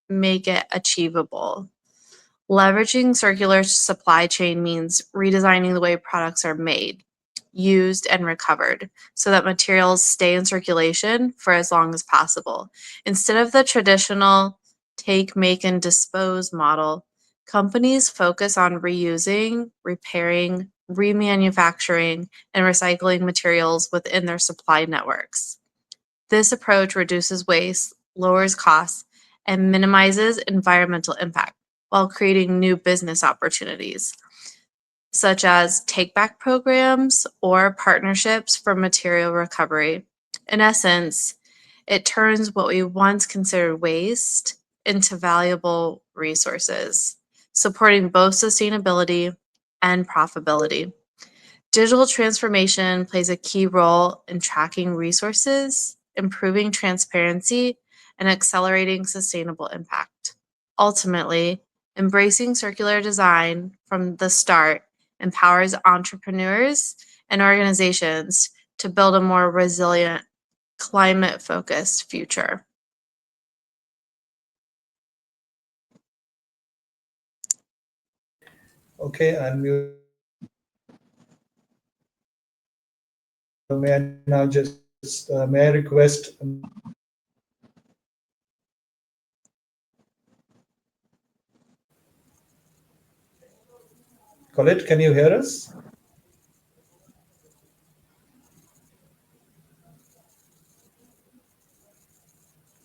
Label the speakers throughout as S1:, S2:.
S1: make it achievable. Leveraging circular supply chain means redesigning the way products are made, used, and recovered so that materials stay in circulation for as long as possible. Instead of the traditional take, make, and dispose model, companies focus on reusing, repairing, remanufacturing, and recycling materials within their supply networks. This approach reduces waste, lowers costs, and minimizes environmental impact while creating new business opportunities, such as take-back programs or partnerships for material recovery. In essence, it turns what we once considered waste into valuable resources, supporting both sustainability and profitability. Digital transformation plays a key role in tracking resources, improving transparency, and accelerating sustainable impact. Ultimately, embracing circular design from the start empowers entrepreneurs and organizations to build a more resilient, climate-focused future.
S2: Okay, unmute. May I now just may I request Colette, can you hear us?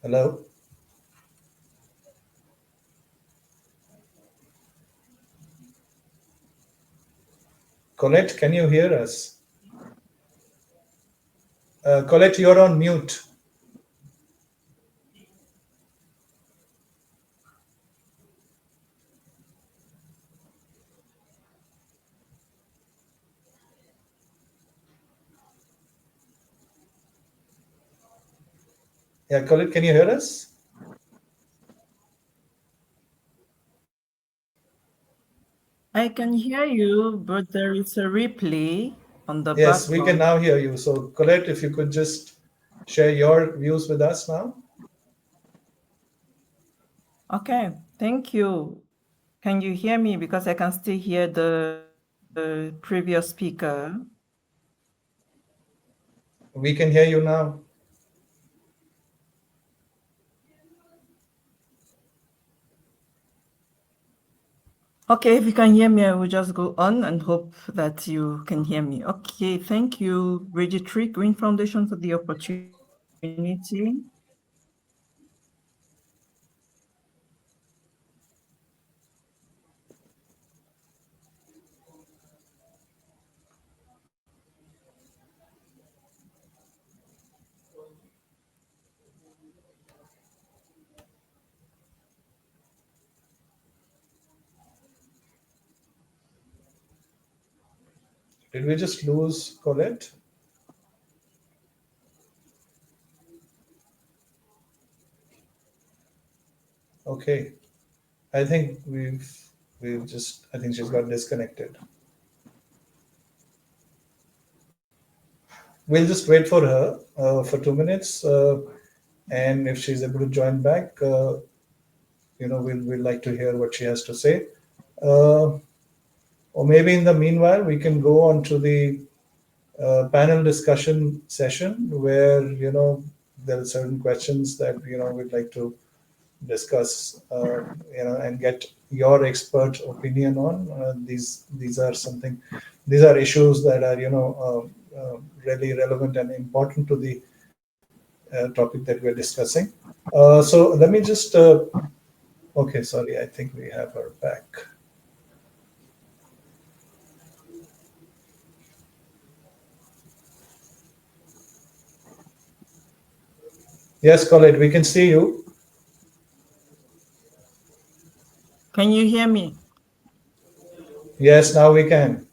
S2: Hello? Colette, can you hear us? Colette, you're on mute. Yeah, Colette, can you hear us?
S3: I can hear you, but there is a replay on the
S2: Yes, we can
S3: background.
S2: now hear you. So, Colette, if you could just share your views with us now.
S3: Okay, thank you. Can you hear me? Because I can still hear the previous speaker.
S2: We can hear you now.
S3: Okay, if you can hear me, I will just go on and hope that you can hear me. Okay, thank you, Registry Green Foundation, for the opportunity.
S2: Did we just lose Colette? Okay, I think we've just, I think she's got disconnected. We'll just wait for her for 2 minutes, and if she's able to join back, we'll like to hear what she has to say. Or maybe in the meanwhile, we can go on to the panel discussion session where there are certain questions that we'd like to discuss, and get your expert opinion on. These are issues that are really relevant and important to the topic that we're discussing. So let me just okay, sorry, I think we have her back. Yes, Colette, we can see you.
S3: Can you hear me?
S2: Yes, now we can.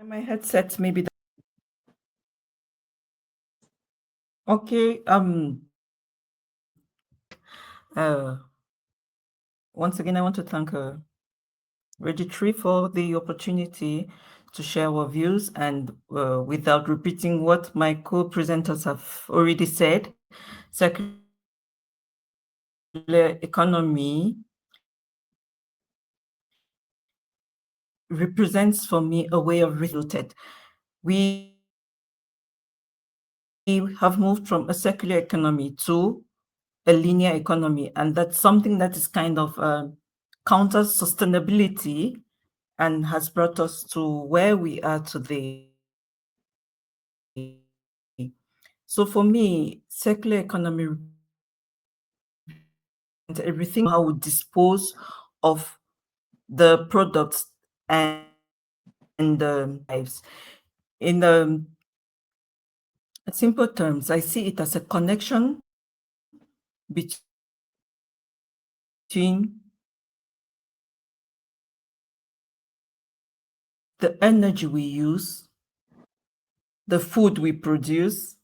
S3: My headset maybe. Okay. Once again, I want to thank Registry for the opportunity to share our views, and without repeating what my co-presenters have already said, circular economy represents for me a way of rooted. We have moved from a circular economy to a linear economy, and that's something that is kind of counter sustainability and has brought us to where we are today. So for me, circular economy represents everything how we dispose of the products and lives. In simple terms, I see it as a connection between the energy we use, the food we produce,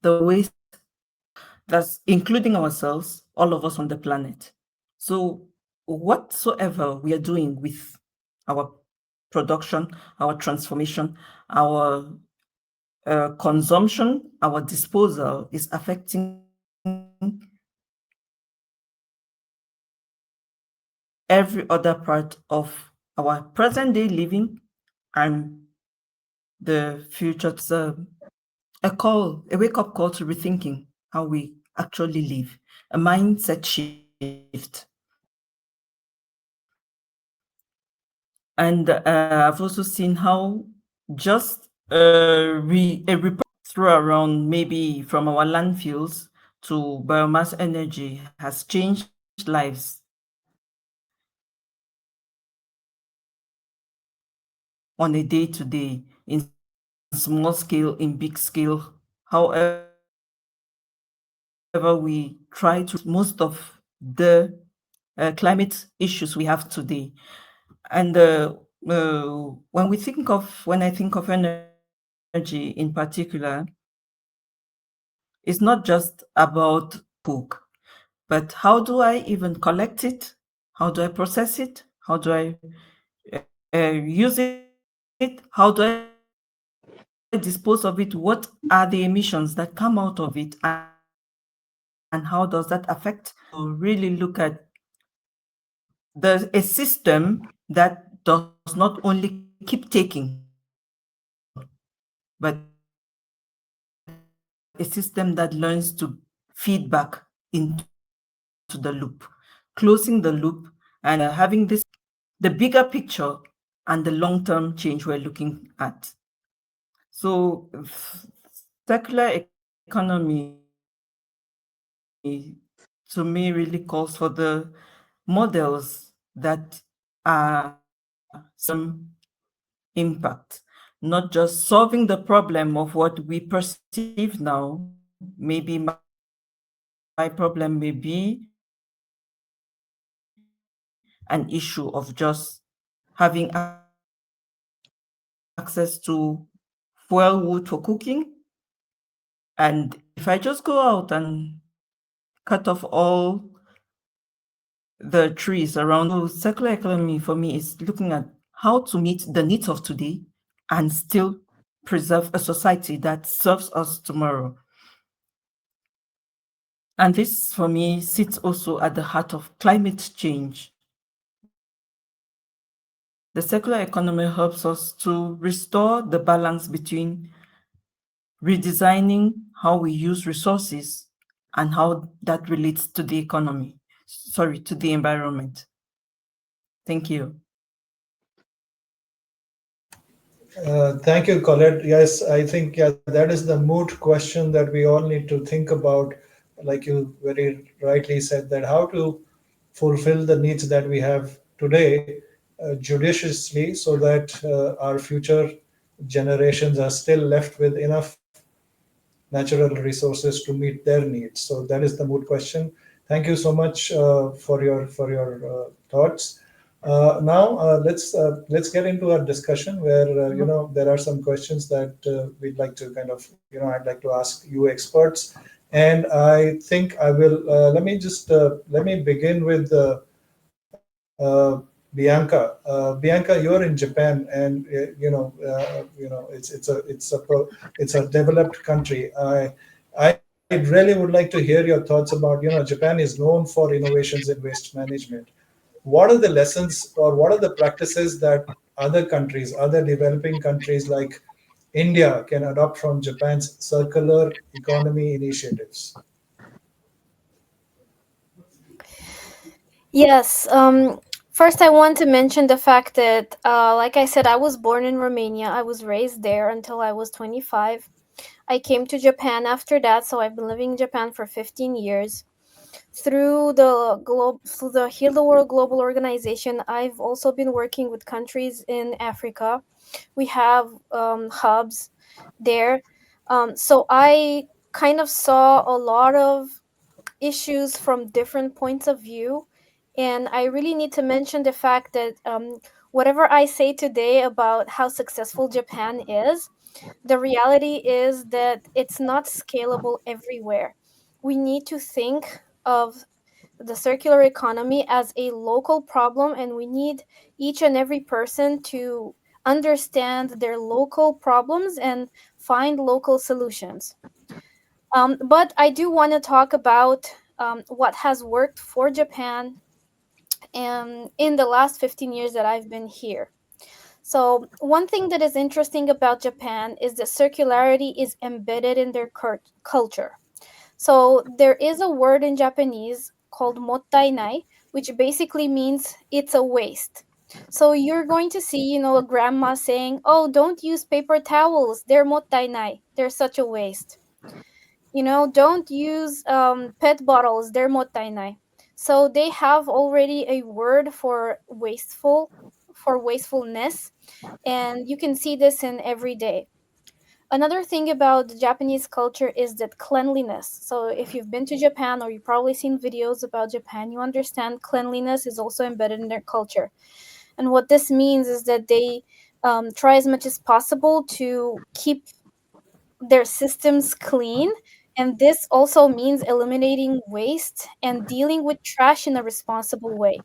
S3: the waste that's including ourselves, all of us on the planet. So whatsoever we are doing with our production, our transformation, our consumption, our disposal is affecting every other part of our present day living and the future. It's a wake-up call to rethinking how we actually live, a mindset shift. And I've also seen how just a report throw around maybe from our landfills to biomass energy has changed lives on a day-to-day, in small scale, in big scale. However, we try to most of the climate issues we have today. And when I think of energy in particular, it's not just about cook, but how do I even collect it? How do I process it? How do I use it? How do I dispose of it? What are the emissions that come out of it? And how does that affect? To really look at a system that does not only keep taking, but a system that learns to feed back into the loop, closing the loop and having the bigger picture and the long-term change we're looking at. So circular economy to me really calls for the models that are some impact, not just solving the problem of what we perceive now. Maybe my problem may be an issue of just having access to fuel wood for cooking. And if I just go out and cut off all the trees around, so circular economy for me is looking at how to meet the needs of today and still preserve a society that serves us tomorrow. And this, for me, sits also at the heart of climate change. The circular economy helps us to restore the balance between redesigning how we use resources and how that relates to the economy, to the environment. Thank you.
S2: Thank you, Colette. Yes, I think that is the moot question that we all need to think about. Like you very rightly said, that how to fulfill the needs that we have today judiciously, so that our future generations are still left with enough natural resources to meet their needs. So that is the moot question. Thank you so much for your thoughts. Now let's get into our discussion, where there are some questions that we'd like to kind of I'd like to ask you experts, and I think I will let me begin with Bianca. Bianca, you're in Japan, and it's a developed country. I really would like to hear your thoughts about, Japan is known for innovations in waste management. What are the lessons or what are the practices that other countries, other developing countries like India can adopt from Japan's circular economy initiatives?
S4: Yes. First, I want to mention the fact that, like I said, I was born in Romania. I was raised there until I was 25. I came to Japan after that, so I've been living in Japan for 15 years. Through the Heal the World Global Organization, I've also been working with countries in Africa. We have hubs there. So I kind of saw a lot of issues from different points of view. And I really need to mention the fact that whatever I say today about how successful Japan is, the reality is that it's not scalable everywhere. We need to think of the circular economy as a local problem, and we need each and every person to understand their local problems and find local solutions. But I do want to talk about what has worked for Japan in the last 15 years that I've been here. So, one thing that is interesting about Japan is that circularity is embedded in their culture. So, there is a word in Japanese called mottainai, which basically means it's a waste. So, you're going to see, a grandma saying, "Oh, don't use paper towels. They're mottainai. They're such a waste." Don't use PET bottles. They're mottainai. So they have already a word for wastefulness, and you can see this in every day. Another thing about the Japanese culture is that cleanliness. So if you've been to Japan or you've probably seen videos about Japan, you understand cleanliness is also embedded in their culture. And what this means is that they try as much as possible to keep their systems clean. And this also means eliminating waste and dealing with trash in a responsible way.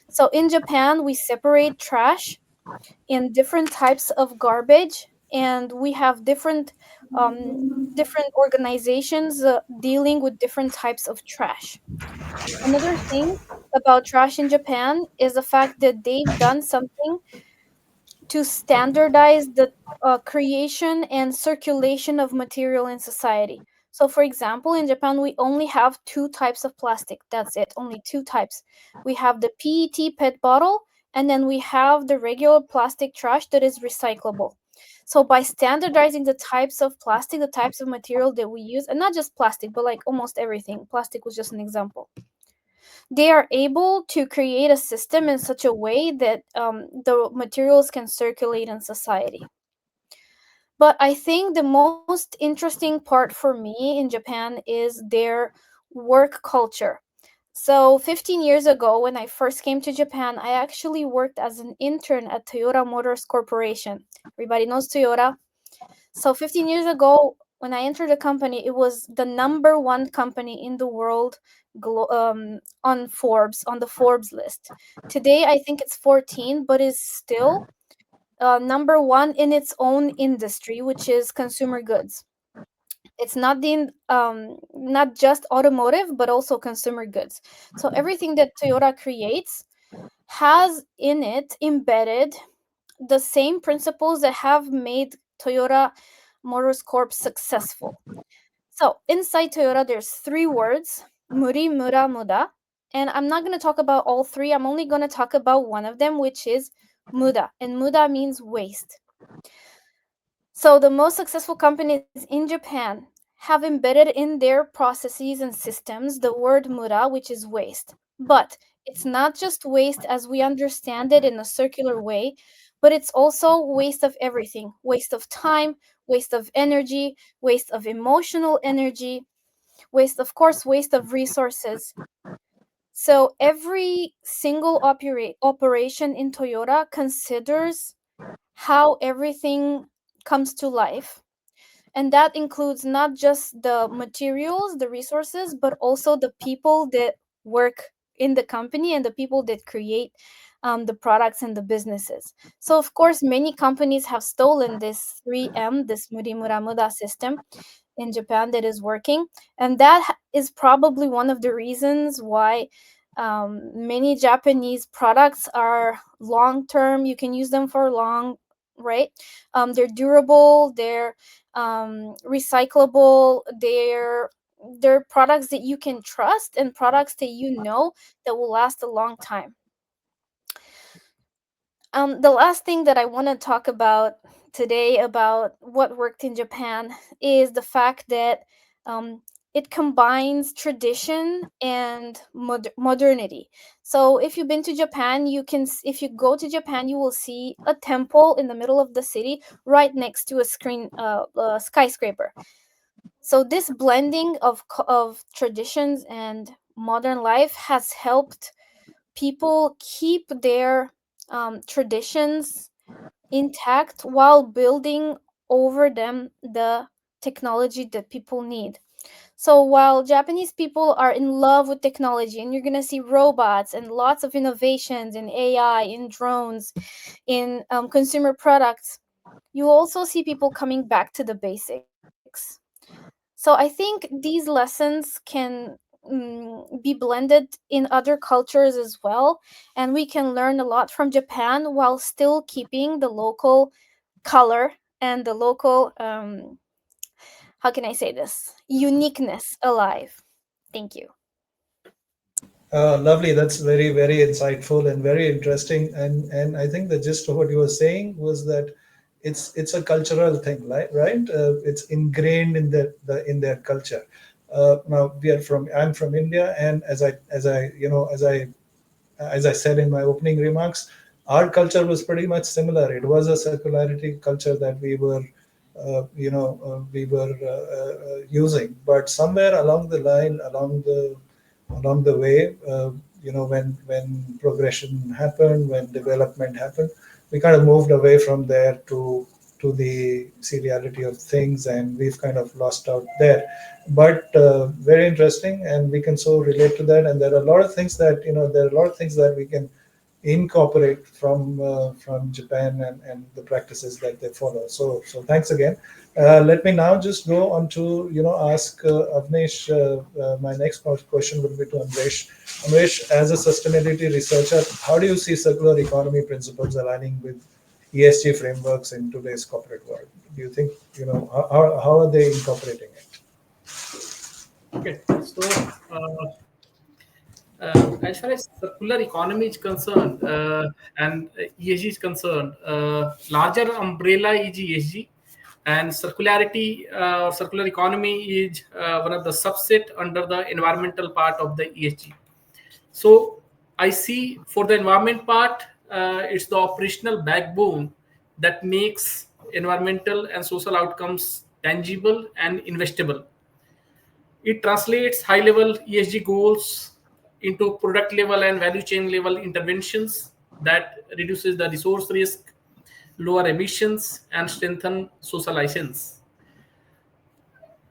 S4: So in Japan, we separate trash in different types of garbage, and we have different organizations dealing with different types of trash. Another thing about trash in Japan is the fact that they've done something to standardize the creation and circulation of material in society. So, for example, in Japan, we only have two types of plastic. That's it, only two types. We have the PET PET bottle, and then we have the regular plastic trash that is recyclable. So, by standardizing the types of plastic, the types of material that we use, and not just plastic, but like almost everything, plastic was just an example, they are able to create a system in such a way that the materials can circulate in society. But I think the most interesting part for me in Japan is their work culture. So 15 years ago, when I first came to Japan, I actually worked as an intern at Toyota Motors Corporation. Everybody knows Toyota. So 15 years ago, when I entered the company, it was the number one company in the world on the Forbes list. Today, I think it's 14, but is still number one in its own industry, which is consumer goods. It's not just automotive, but also consumer goods. So everything that Toyota creates has in it embedded the same principles that have made Toyota Motors Corp successful. So inside Toyota, there's three words: muri, mura, muda. And I'm not going to talk about all three. I'm only going to talk about one of them, which is muda. And muda means waste. So the most successful companies in Japan have embedded in their processes and systems the word muda, which is waste. But it's not just waste as we understand it in a circular way, but it's also waste of everything: waste of time, waste of energy, waste of emotional energy, waste, of course, waste of resources. So every single operation in Toyota considers how everything comes to life. And that includes not just the materials, the resources, but also the people that work in the company and the people that create the products and the businesses. So of course, many companies have stolen this 3M, this Murimura Muda system in Japan that is working, and that is probably one of the reasons why many Japanese products are long term. You can use them for long, right? They're durable. They're recyclable. They're products that you can trust and products that you know that will last a long time. The last thing that I want to talk about today about what worked in Japan is the fact that um, it combines tradition and modernity. So if you've been to Japan, if you go to Japan, you will see a temple in the middle of the city, right next to a skyscraper. So this blending of traditions and modern life has helped people keep their traditions intact while building over them the technology that people need. So while Japanese people are in love with technology, and you're going to see robots and lots of innovations in AI, in drones, in consumer products, you also see people coming back to the basics. So I think these lessons can be blended in other cultures as well, and we can learn a lot from Japan while still keeping the local color and the local how can I say this, uniqueness alive. Thank you.
S2: Lovely. That's very, very insightful and very interesting. And I think the gist of what you were saying was that it's a cultural thing, right? It's ingrained in in their culture. Now I'm from India, and as I said in my opening remarks, our culture was pretty much similar. It was a circularity culture that we were using. But somewhere along the line, along the way, when progression happened, when development happened, we kind of moved away from there to the seriality of things, and we've kind of lost out there. But very interesting, and we can so relate to that. And there are a lot of things that we can incorporate from Japan and the practices that they follow. So thanks again. Let me now just go on to ask Avnesh. My next question will be to Amresh. Amresh, as a sustainability researcher, how do you see circular economy principles aligning with ESG frameworks in today's corporate world? Do you think how are they incorporating it?
S5: Okay, so as far as circular economy is concerned and ESG is concerned, larger umbrella is ESG, and circularity or circular economy is one of the subset under the environmental part of the ESG. So I see for the environment part, it's the operational backbone that makes environmental and social outcomes tangible and investable. It translates high level ESG goals into product level and value chain level interventions that reduces the resource risk, lower emissions, and strengthen social license.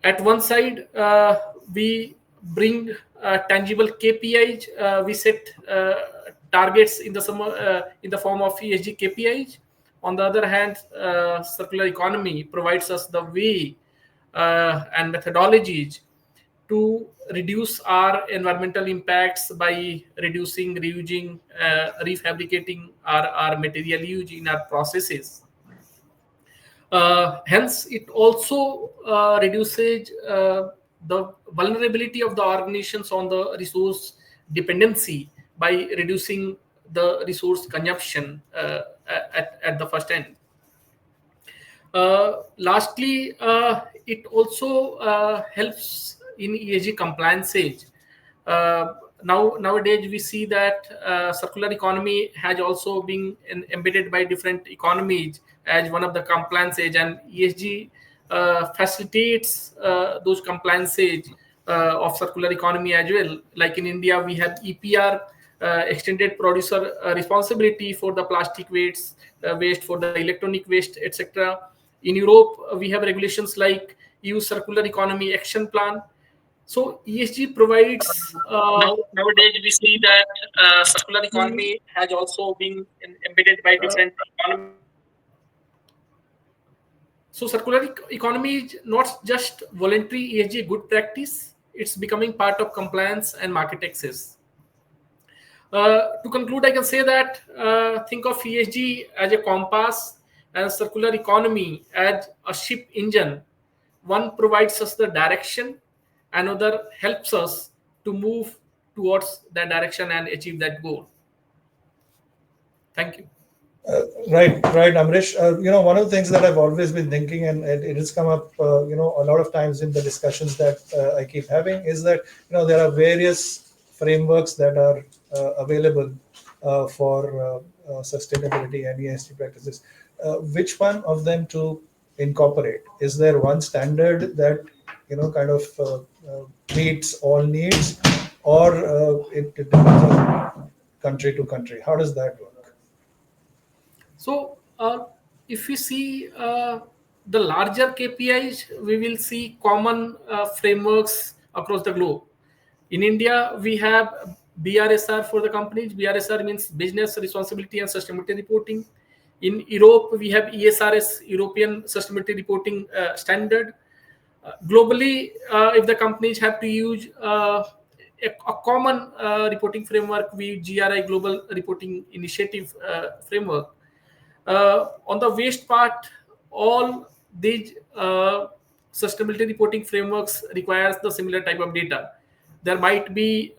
S5: At one side, we bring tangible KPIs. We set targets in the form of ESG KPIs. On the other hand, circular economy provides us the way and methodologies to reduce our environmental impacts by reducing, reusing, refabricating our material use in our processes. Hence, it also reduces the vulnerability of the organizations on the resource dependency by reducing the resource consumption at the first end. Lastly, it also helps in ESG compliance age. Nowadays, we see that circular economy has also been embedded by different economies as one of the compliance age, and ESG facilitates those compliance age of circular economy as well. Like in India, we have EPR, extended producer responsibility for the plastic waste for the electronic waste, etc. In Europe, we have regulations like EU Circular Economy Action Plan. So ESG provides. Nowadays, we see that circular economy has also been embedded by different economies. So circular economy is not just voluntary ESG good practice; it's becoming part of compliance and market access. To conclude, I can say that think of ESG as a compass and circular economy as a ship engine. One provides us the direction, another helps us to move towards that direction and achieve that goal. Thank you.
S2: Right, Amrish. One of the things that I've always been thinking, and it has come up, a lot of times in the discussions that I keep having, is that there are various frameworks that are available for sustainability and ESG practices. Which one of them to incorporate? Is there one standard that kind of meets all needs, or it depends on country to country? How does that work?
S5: So, if we see the larger KPIs, we will see common frameworks across the globe. In India, we have BRSR for the companies. BRSR means Business Responsibility and Sustainability Reporting. In Europe, we have ESRS, European Sustainability Reporting Standard. Globally, if the companies have to use a common reporting framework, we use GRI, Global Reporting Initiative framework. On the waste part, all these sustainability reporting frameworks requires the similar type of data. There might be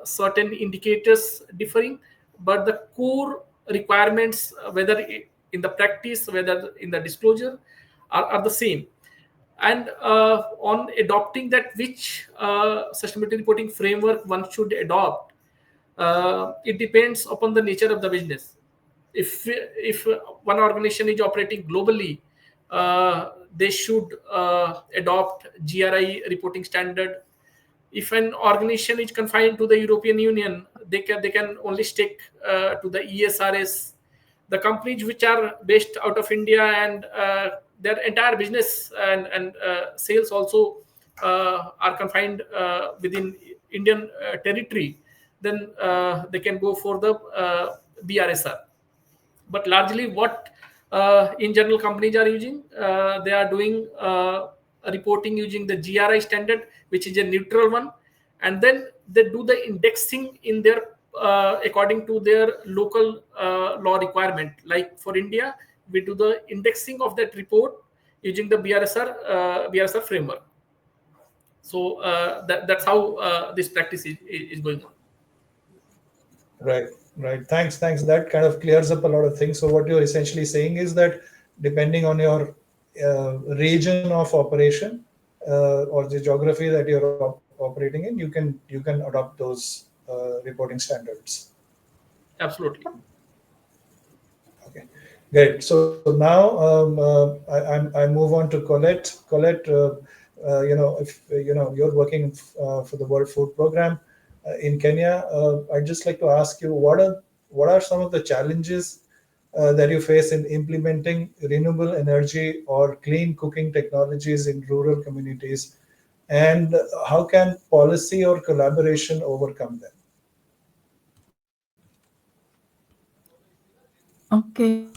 S5: certain indicators differing, but the core requirements, whether in the practice, whether in the disclosure, are the same. And on adopting that, which sustainability reporting framework one should adopt, it depends upon the nature of the business. If one organization is operating globally, they should adopt GRI reporting standard. If an organization is confined to the European Union, they can only stick to the ESRS. The companies which are based out of India and their entire business and sales also are confined within Indian territory, then they can go for the BRSR. But largely, what in general companies are using, they are doing reporting using the GRI standard, which is a neutral one, and then they do the indexing in their according to their local law requirement. Like for India, we do the indexing of that report using the BRSR framework. So that's how this practice is going on.
S2: Right, right. Thanks. That kind of clears up a lot of things. So what you're essentially saying is that depending on your region of operation or the geography that you're operating in, you can adopt those reporting standards.
S5: Absolutely.
S2: Okay, great. So now I move on to Colette. Colette, if you're working for the World Food Program in Kenya, I'd just like to ask you what are some of the challenges that you face in implementing renewable energy or clean cooking technologies in rural communities, and how can policy or collaboration overcome them?
S3: Okay,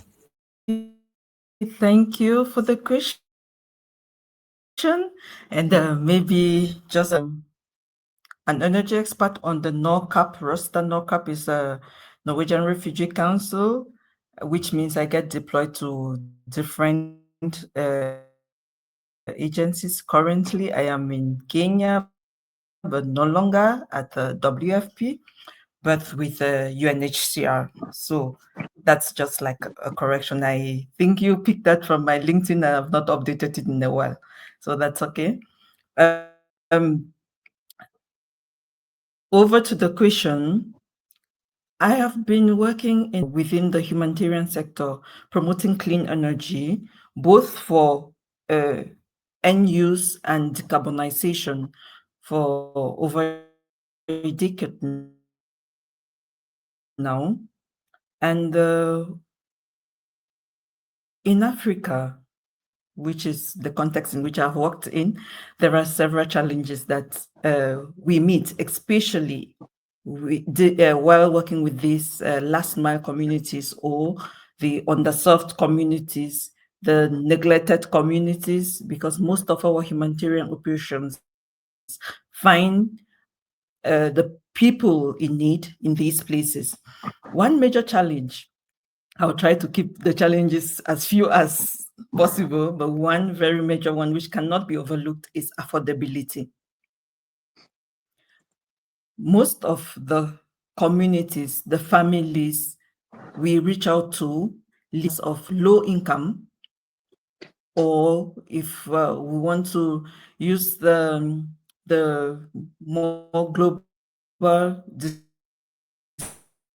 S3: thank you for the question. And maybe just an energy expert on the NORCAP roster. NORCAP is a Norwegian Refugee Council, which means I get deployed to different agencies. Currently, I am in Kenya, but no longer at the WFP, but with UNHCR. So that's just like a correction. I think you picked that from my LinkedIn. I have not updated it in a while. So that's okay. Um, Over to the question. I have been working within the humanitarian sector, promoting clean energy, both for end use and decarbonization for over a decade now. And in Africa, we have which is the context in which I've worked in, there are several challenges that we meet, especially while working with these last mile communities or the underserved communities, the neglected communities, because most of our humanitarian operations find the people in need in these places. One major challenge, I'll try to keep the challenges as few as possible, but one very major one which cannot be overlooked is affordability. Most of the communities, the families we reach out to, lives of low income, or if we want to use the more global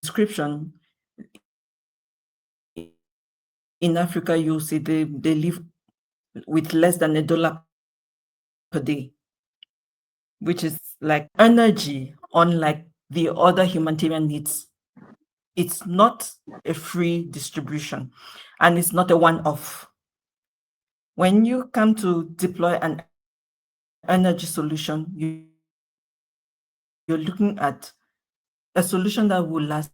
S3: description, in Africa, you see they live with less than $1 per day, which is like energy, unlike the other humanitarian needs. It's not a free distribution, and it's not a one-off. When you come to deploy an energy solution, you're looking at a solution that will last,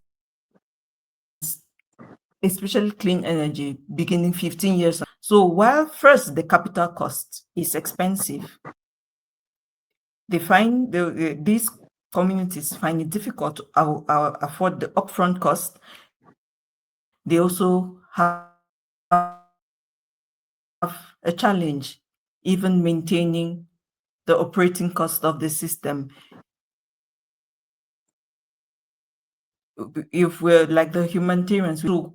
S3: especially clean energy, beginning 15 years. So while first the capital cost is expensive, they find these communities find it difficult to afford the upfront cost. They also have a challenge even maintaining the operating cost of the system. If we're like the humanitarians, to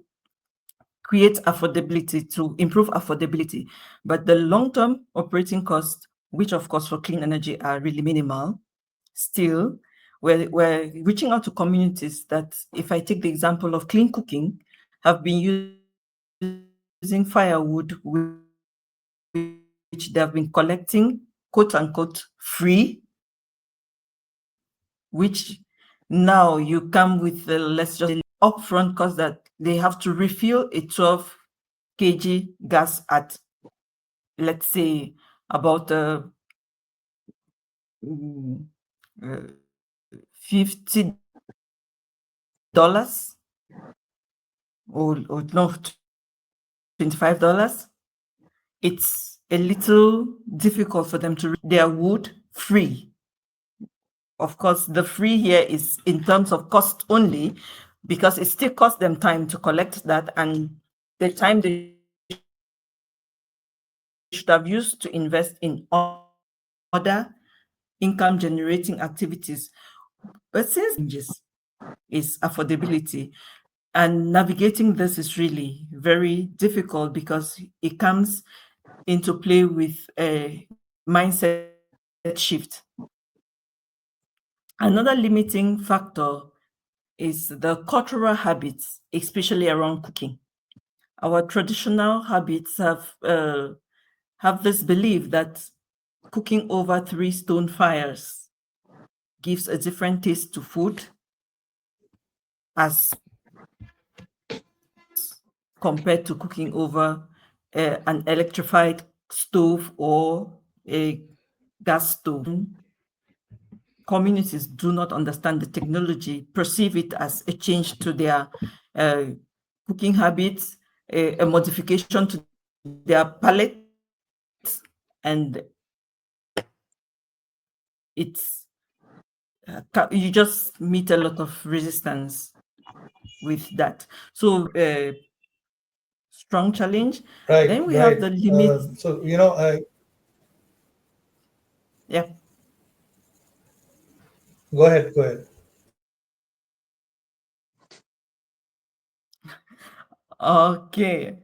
S3: create affordability, to improve affordability, but the long-term operating costs, which of course for clean energy are really minimal, still we're reaching out to communities that, if I take the example of clean cooking, have been using firewood, which they have been collecting, quote unquote, free, which now you come with the, let's just say, upfront cost that they have to refill a 12 kg gas at, let's say, about $50 or no, $25. It's a little difficult for them to reach their wood free. Of course, the free here is in terms of cost only, because it still costs them time to collect that, and the time they should have used to invest in other income generating activities. But since changes is affordability, and navigating this is really very difficult because it comes into play with a mindset shift. Another limiting factor is the cultural habits, especially around cooking. Our traditional habits have this belief that cooking over 3 stone fires gives a different taste to food as compared to cooking over an electrified stove or a gas stove. Communities do not understand the technology, perceive it as a change to their cooking habits, a modification to their palate, and it's you just meet a lot of resistance with that. So strong challenge.
S2: Right.
S3: Then we
S2: right.
S3: have the limits.
S2: So
S3: Yeah.
S2: go ahead. Go ahead.
S3: Okay.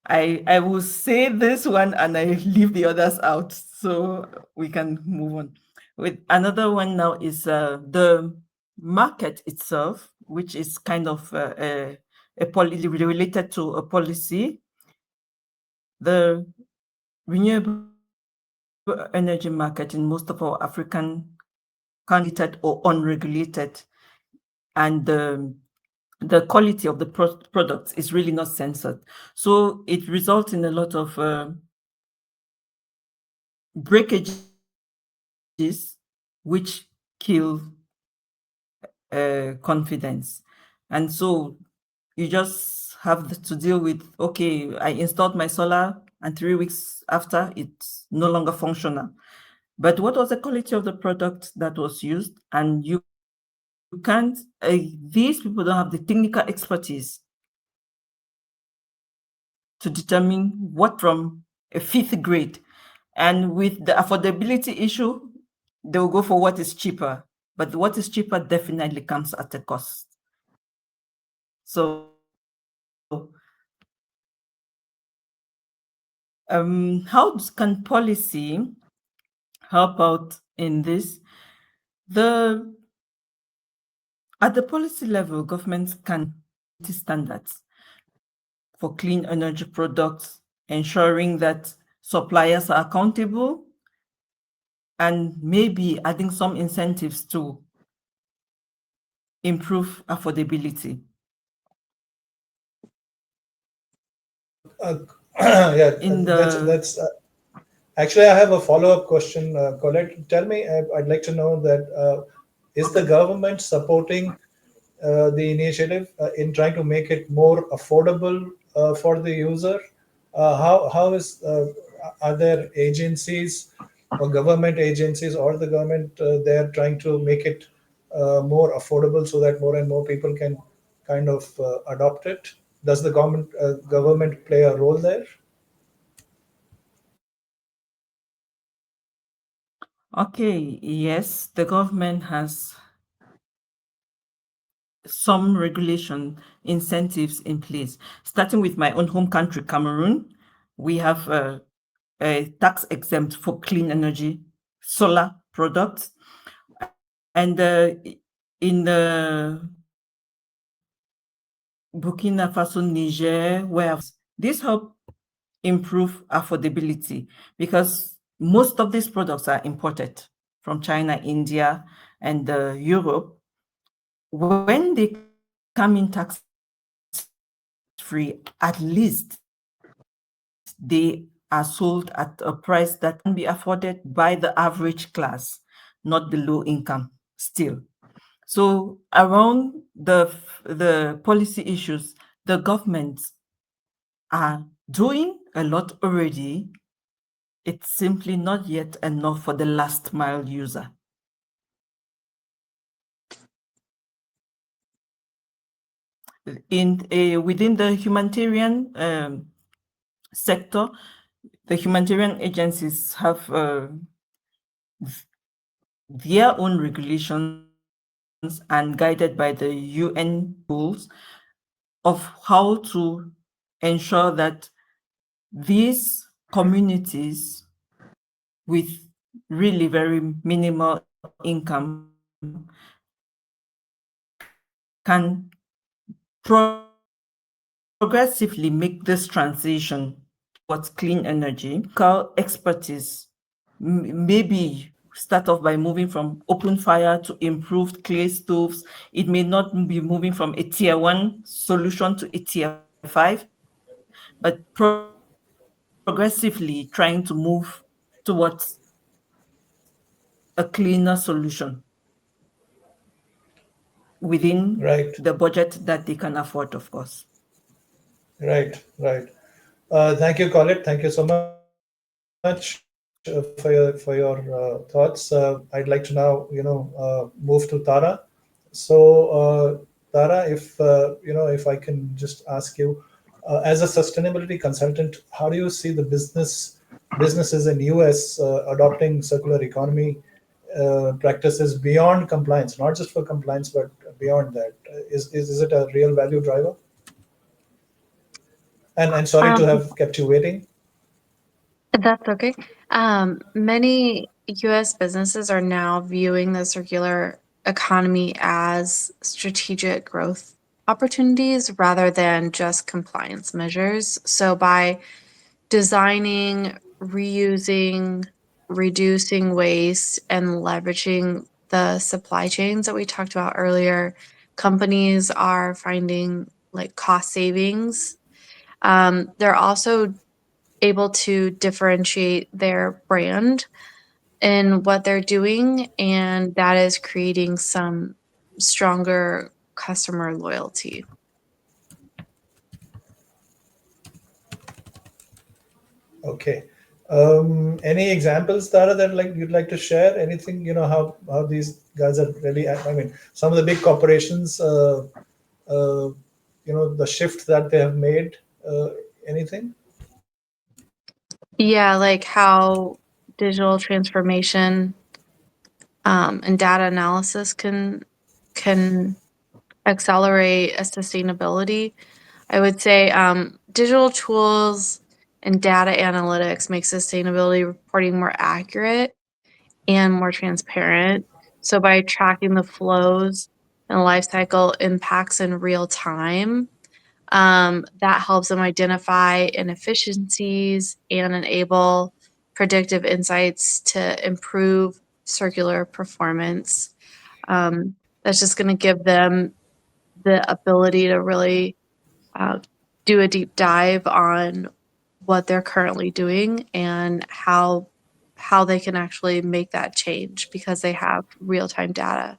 S3: I will say this one and I leave the others out so we can move on. With another one now is the market itself, which is kind of a policy related to a policy. The renewable energy market in most of our African countries or unregulated, and the quality of the products is really not censored. So it results in a lot of breakages which kill confidence. And so you just have to deal with, okay, I installed my solar and 3 weeks after it's no longer functional. But what was the quality of the product that was used? And you can't, these people don't have the technical expertise to determine what from a 5th grade. And with the affordability issue, they will go for what is cheaper. But what is cheaper definitely comes at a cost. So how can policy help out in this? At the policy level, governments can set standards for clean energy products, ensuring that suppliers are accountable, and maybe adding some incentives to improve affordability.
S2: Yeah,
S3: In
S2: that's actually, I have a follow-up question, Colette. Tell me, I'd like to know that is the government supporting the initiative in trying to make it more affordable for the user? How is are there agencies or government agencies or the government there trying to make it more affordable so that more and more people can kind of adopt it? Does the government play a role there?
S3: Okay, yes, the government has some regulation incentives in place. Starting with my own home country, Cameroon, we have a tax exempt for clean energy solar products. And in Burkina Faso, Niger, where this help improve affordability because most of these products are imported from China, India, and Europe. When they come in tax free, at least they are sold at a price that can be afforded by the average class, not the low income still. So around the policy issues, the governments are doing a lot already. It's simply not yet enough for the last mile user. Within the humanitarian sector, the humanitarian agencies have their own regulations and guided by the UN rules of how to ensure that these communities with really very minimal income can progressively make this transition towards clean energy. Expertise, maybe start off by moving from open fire to improved clay stoves. It may not be moving from a tier 1 solution to a tier 5, but progressively trying to move towards a cleaner solution within
S2: Right,
S3: the budget that they can afford, of course.
S2: right. Thank you, Colette. Thank you so much for your thoughts. I'd like to now, move to Tara. So, Tara, if I can just ask you, as a sustainability consultant, how do you see the businesses in US adopting circular economy practices beyond compliance, not just for compliance, but beyond that? Is it a real value driver? And sorry to
S1: Um,
S2: have kept you waiting.
S1: that's okay. Many US businesses are now viewing the circular economy as strategic growth opportunities rather than just compliance measures. So by designing, reusing, reducing waste, and leveraging the supply chains that we talked about earlier, companies are finding like cost savings. They're also able to differentiate their brand in what they're doing, and that is creating some stronger customer loyalty.
S2: Okay. Any examples, Tara, that you'd like to share? Anything, how these guys are really, I mean, some of the big corporations, the shift that they have made, anything?
S1: Yeah, like how digital transformation and data analysis can accelerate a sustainability. I would say digital tools and data analytics make sustainability reporting more accurate and more transparent. So by tracking the flows and life cycle impacts in real time, that helps them identify inefficiencies and enable predictive insights to improve circular performance. That's just going to give them the ability to really uh, do a deep dive on what they're currently doing and how they can actually make that change because they have real-time data.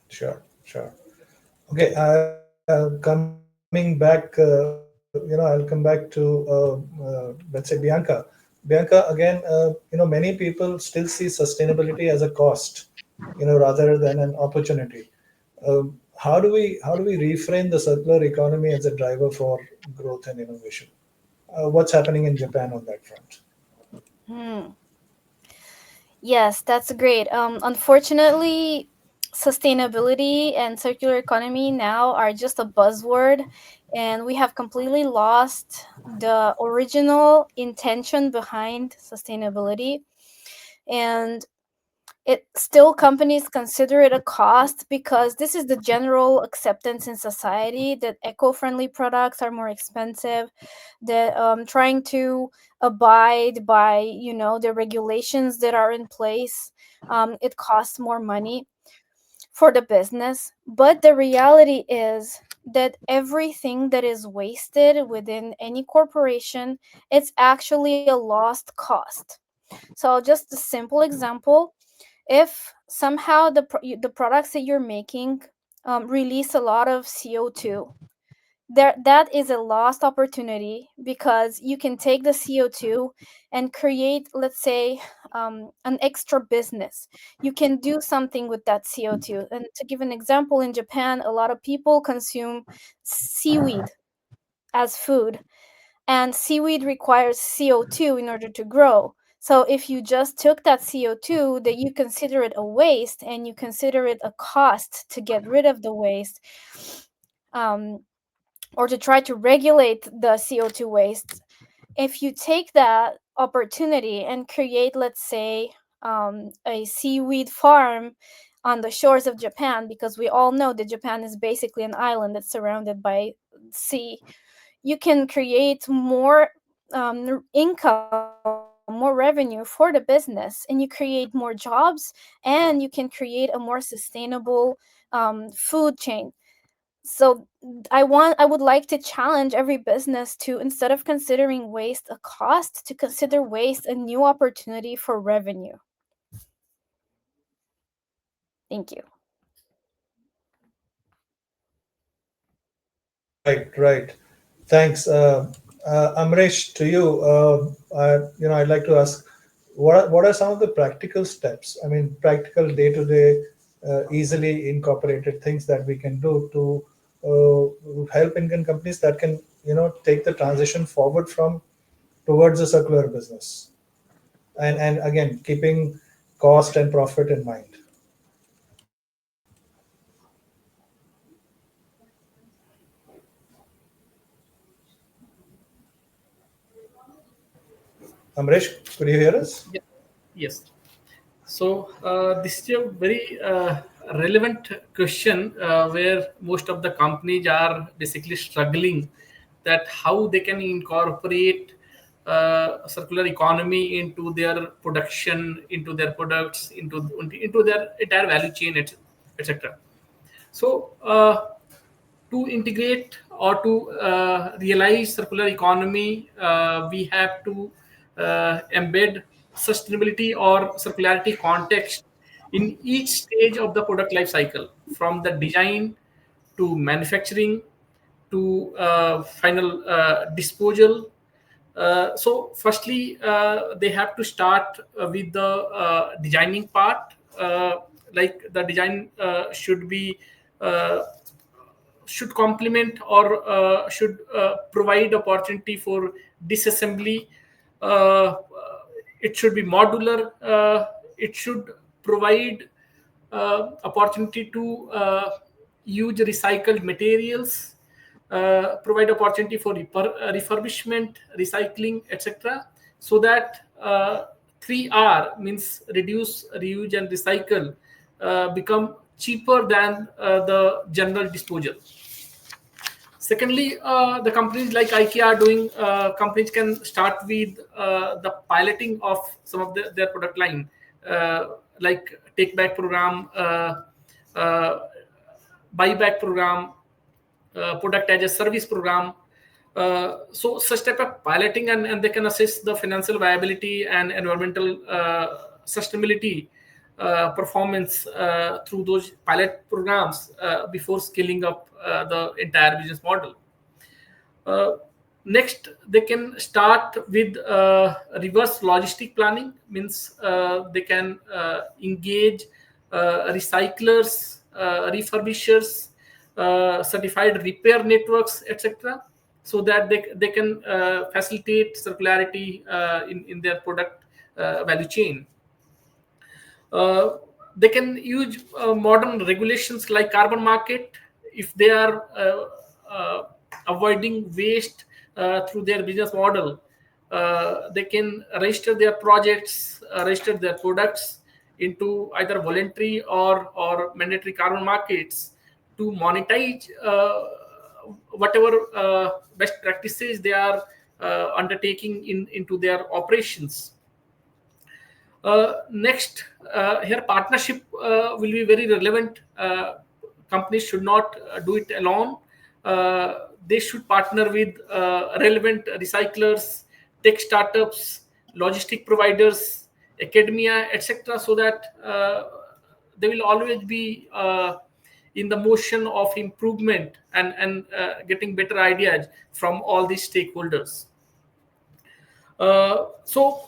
S2: Sure, sure. Okay, coming back, I'll come back to, let's say, Bianca. Bianca, again, many people still see sustainability as a cost, rather than an opportunity. How do we reframe the circular economy as a driver for growth and innovation? What's happening in Japan on that front?
S4: Hmm. Yes, that's great. Unfortunately, sustainability and circular economy now are just a buzzword, and we have completely lost the original intention behind sustainability. And it still companies consider it a cost because this is the general acceptance in society that eco-friendly products are more expensive, that trying to abide by the regulations that are in place, it costs more money for the business. But the reality is that everything that is wasted within any corporation, it's actually a lost cost. So just a simple example, if somehow the products that you're making release a lot of CO2, that is a lost opportunity because you can take the CO2 and create, let's say, an extra business. You can do something with that CO2. And to give an example, in Japan, a lot of people consume seaweed as food, and seaweed requires CO2 in order to grow. So if you just took that CO2, that you consider it a waste and you consider it a cost to get rid of the waste, um, or to try to regulate the CO2 waste, if you take that opportunity and create, let's say, a seaweed farm on the shores of Japan, because we all know that Japan is basically an island that's surrounded by sea, you can create more income, more revenue for the business, and you create more jobs, and you can create a more sustainable food chain. So I would like to challenge every business to, instead of considering waste a cost, to consider waste a new opportunity for revenue. Thank you.
S2: Right, right. Thanks, Amresh. To you, I'd like to ask, what are some of the practical steps? I mean, practical day-to-day, easily incorporated things that we can do to help Indian companies that can, take the transition forward from towards a circular business, and again, keeping cost and profit in mind. Amresh, could you hear us?
S5: Yeah. Yes. So this is a very relevant question where most of the companies are basically struggling that how they can incorporate circular economy into their production, into their products, into their entire value chain, etc. So to integrate or to realize circular economy, we have to embed sustainability or circularity context in each stage of the product life cycle, from the design to manufacturing to final disposal. So firstly, they have to start with the designing part. Like the design should complement or should provide opportunity for disassembly. It should be modular. It should provide opportunity to use recycled materials, provide opportunity for refurbishment, recycling, etc. So that 3R means reduce, reuse, and recycle become cheaper than the general disposal. Secondly, the companies like IKEA are doing. Companies can start with the piloting of some of their product line, like take back program, uh, buyback program, product as a service program. So such type of piloting, and they can assess the financial viability and environmental sustainability performance through those pilot programs before scaling up the entire business model. Uh, Next, they can start with reverse logistic planning. Means they can engage recyclers, refurbishers, certified repair networks, etc., so that they can facilitate circularity in their product value chain. Uh, they can use modern regulations like carbon market if they are avoiding waste through their business model. They can register their projects, register their products into either voluntary or mandatory carbon markets to monetize whatever best practices they are undertaking into their operations. Next, here partnership will be very relevant. Companies should not do it alone. They should partner with relevant recyclers, tech startups, logistic providers, academia, etc., so that they will always be in the motion of improvement and getting better ideas from all these stakeholders. So,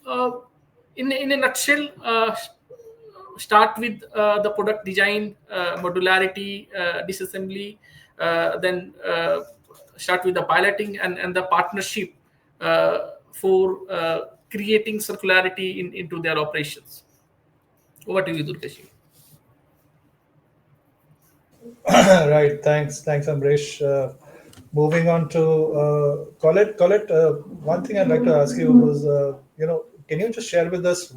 S5: uh, in a nutshell, start with the product design, modularity, disassembly, then start with the piloting and the partnership for creating circularity into their operations. Over to you, Durgesh.
S2: Right. Thanks, Amrish. Moving on to Colette. Colette, one thing I'd like to ask you was, can you just share with us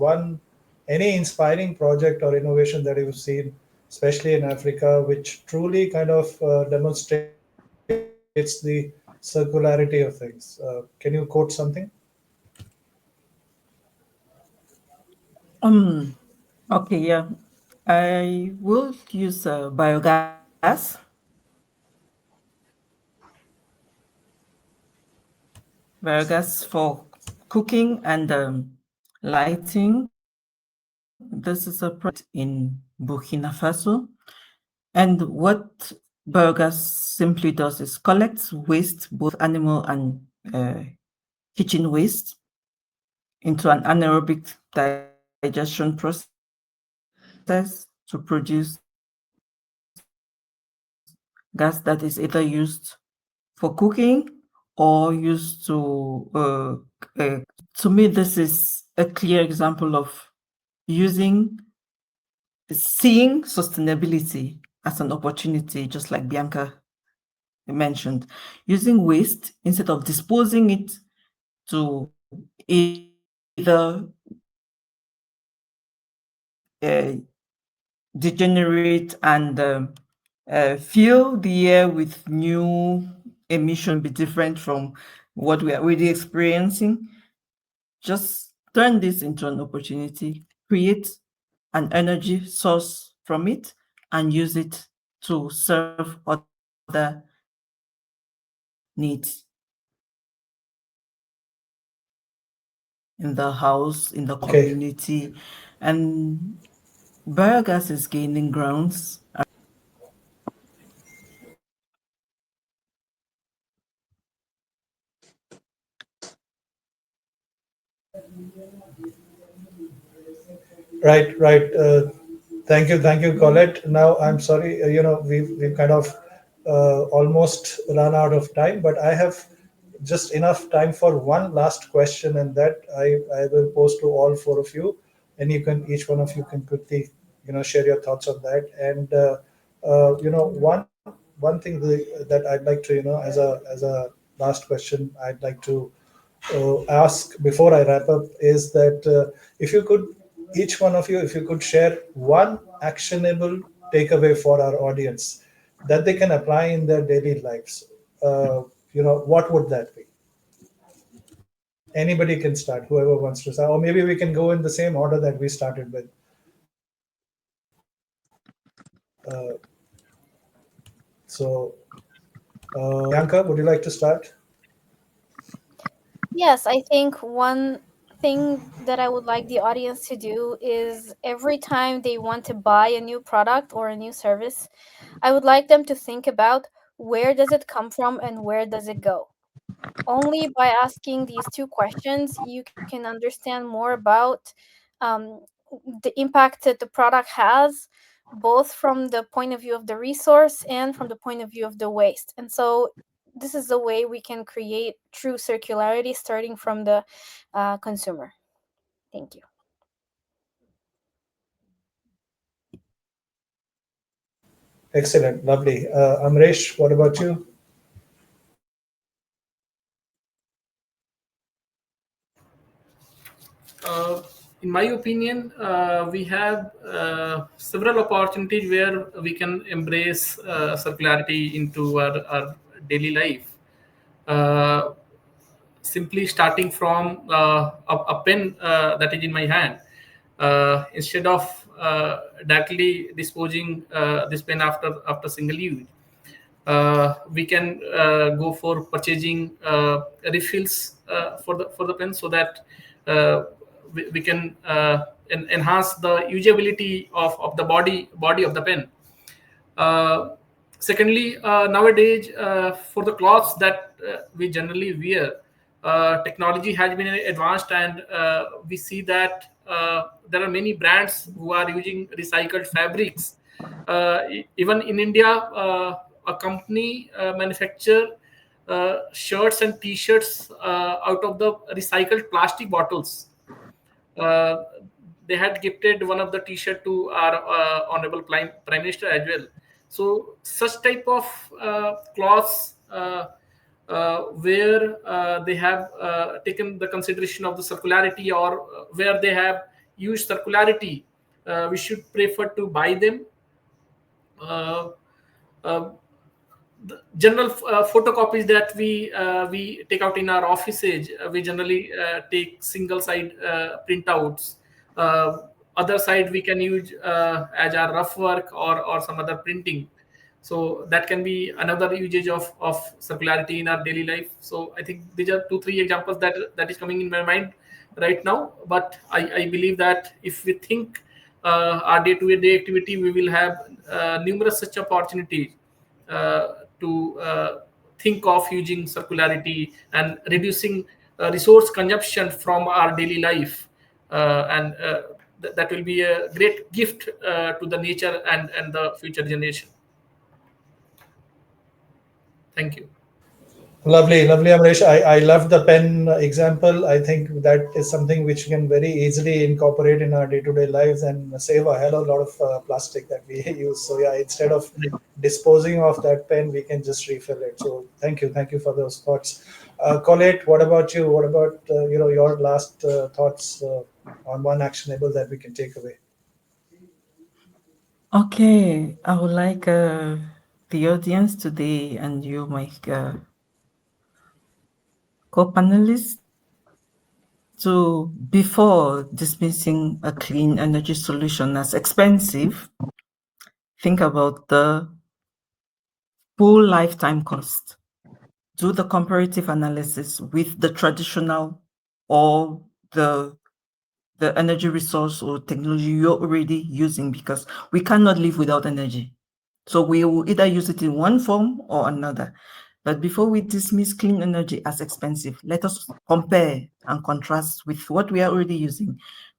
S2: any inspiring project or innovation that you've seen, especially in Africa, which truly kind of demonstrates the circularity of things? Can you quote something?
S3: Okay, yeah. I will use biogas. Biogas for cooking and lighting. This is a project in Burkina Faso. And what biogas simply does is collects waste, both animal and kitchen waste, into an anaerobic digestion process to produce gas that is either used for cooking or used to to me, this is a clear example of using seeing sustainability as an opportunity, just like Bianca mentioned, using waste instead of disposing it to either degenerate and fill the air with new emission, be different from what we are already experiencing. Just turn this into an opportunity, create an energy source from it, and use it to serve other needs in the house, in the
S2: Okay.
S3: community, and biogas is gaining grounds.
S2: Right, right. Thank you, Colette. Now, I'm sorry, we've kind of almost run out of time, but I have just enough time for one last question, and that I will pose to all four of you, and each one of you can quickly, share your thoughts on that. And one thing that I'd like to, as a last question, I'd like to ask before I wrap up is that if you could, each one of you, if you could share one actionable takeaway for our audience that they can apply in their daily lives, what would that be? Anybody can start, whoever wants to start, or maybe we can go in the same order that we started with. So, Priyanka, would you like to start?
S4: Yes, I think one thing that I would like the audience to do is every time they want to buy a new product or a new service, I would like them to think about where does it come from and where does it go. Only by asking these two questions, you can understand more about um, the impact that the product has, both from the point of view of the resource and from the point of view of the waste. And so, this is the way we can create true circularity starting from the consumer. Thank you.
S2: Excellent, lovely. Amresh, what about you?
S5: Uh, in my opinion, we have several opportunities where we can embrace circularity into our daily life. Uh, Simply starting from a pen that is in my hand, instead of directly disposing this pen after single use, we can go for purchasing refills for the pen, so that uh, we can enhance the usability of the body of the pen. uh, Secondly, nowadays, for the clothes that we generally wear, technology has been advanced, and we see that there are many brands who are using recycled fabrics. Even in India, a company manufacture shirts and T-shirts out of the recycled plastic bottles. uh, they had gifted one of the T-shirt to our honorable prime minister as well. So such type of cloths, where they have taken the consideration of the circularity, or where they have used circularity, we should prefer to buy them. uh, uh, the general photocopies that we take out in our offices, we generally take single side printouts. uh, Other side we can use as our rough work, or some other printing. So that can be another usage of circularity in our daily life. So I think these are 2 3 examples that is coming in my mind right now. But I believe that if we think our day-to-day activity, we will have numerous such opportunities to think of using circularity and reducing resource consumption from our daily life. And that will be a great gift to the nature and the future generation. Thank you.
S2: Lovely, lovely, Amresh. I love the pen example. I think that is something which we can very easily incorporate in our day-to-day lives and save a hell of a lot of plastic that we use. So yeah, instead of disposing of that pen, we can just refill it. So thank you for those thoughts. Colette, what about you? What about your last thoughts on one actionable that we can take away?
S3: Okay, I would like the audience today and you, my co-panelists, to, before dismissing a clean energy solution as expensive, think about the full lifetime cost. do the comparative analysis with the traditional or the energy resource or technology you're already using, because we cannot live without energy. So we will either use it in one form or another. But before we dismiss clean energy as expensive, let us compare and contrast with what we are already using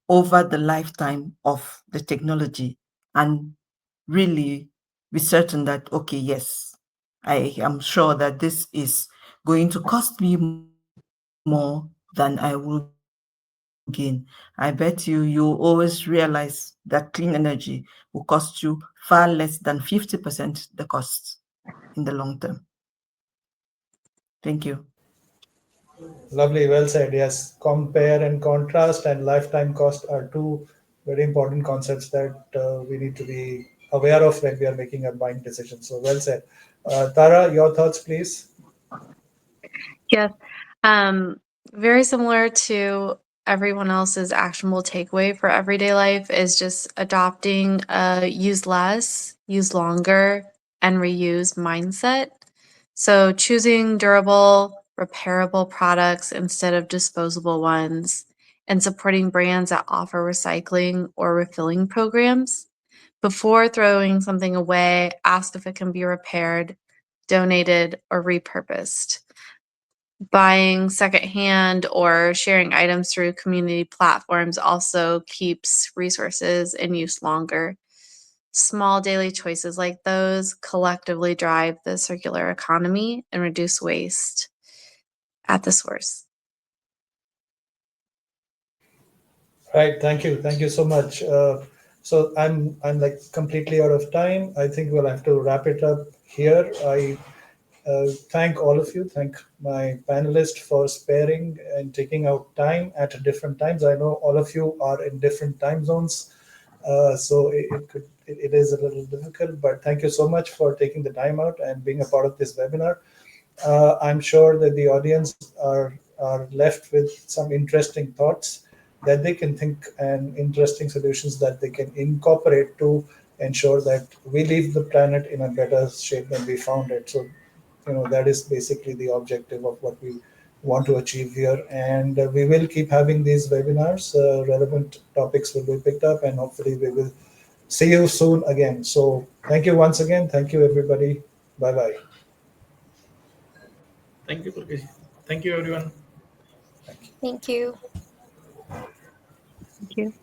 S3: over the lifetime of the technology and really be certain that, okay, yes, I am sure that this is going to cost me more than I will gain. I bet you always realize that clean energy will cost you far less than 50% the cost in the long term. Thank you.
S2: Lovely, well said. Yes, compare and contrast and lifetime cost are two very important concepts that we need to be aware of when we are making a buying decision. So, well said. Tara, your thoughts, please.
S1: Yes. Um, Very similar to everyone else's actionable takeaway for everyday life is just adopting a use less, use longer, and reuse mindset. So choosing durable, repairable products instead of disposable ones, and supporting brands that offer recycling or refilling programs. Before throwing something away, ask if it can be repaired, donated, or repurposed. Buying secondhand or sharing items through community platforms also keeps resources in use longer. Small daily choices like those collectively drive the circular economy and reduce waste at the source.
S2: Right. Thank you so much. So I'm like completely out of time. I think we'll have to wrap it up here. I thank all of you. Thank my panelists for sparing and taking out time at different times. I know all of you are in different time zones, so it is a little difficult. But thank you so much for taking the time out and being a part of this webinar. I'm sure that the audience are left with some interesting thoughts that they can think and interesting solutions that they can incorporate to ensure that we leave the planet in a better shape than we found it. So, that is basically the objective of what we want to achieve here. And we will keep having these webinars. Relevant topics will be picked up, and hopefully we will see you soon again. So thank you once again. Thank you, everybody. Bye bye.
S5: Thank you, Pulkesh. Thank you, everyone.
S4: Thank you.
S1: Thank you.